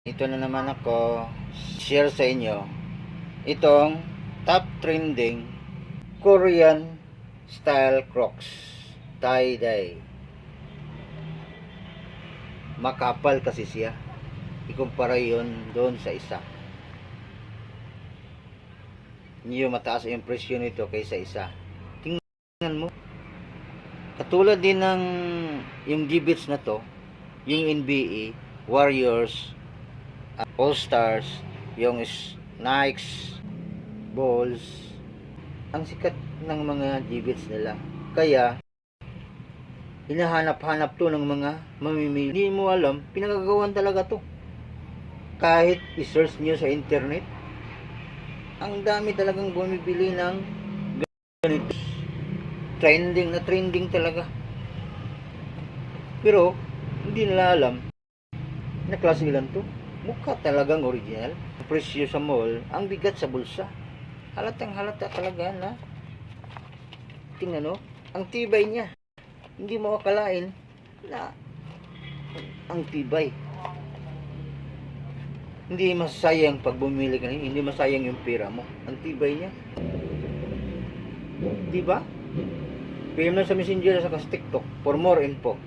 Ito na naman ako share sa inyo itong top trending Korean style Crocs tie-dye. Makapal kasi siya, ikumpara yon doon sa isa. Medyo mataas yung presyo nito kaysa isa. Tingnan mo, katulad din ng yung G-Beats na to, yung NBA Warriors, All Stars, yung Nikes, Bulls, ang sikat ng mga G-Beats nila. Kaya hinahanap-hanap to ng mga mamimili. Hindi mo alam, pinagagawan talaga to. Kahit i-search nyo sa internet, ang dami talagang bumibili ng ganito. Trending na trending talaga. Pero hindi nila alam na klase lang to. Mukha talagang original. Ang presyo sa mall, ang bigat sa bulsa. Halatang halata talaga na. Tingnan no, ang tibay niya. Hindi mo akalain na ang tibay. Hindi masayang pag bumili ka, hindi masayang yung pera mo. Ang tibay niya. Di ba? PM na sa Messenger sa TikTok for more info.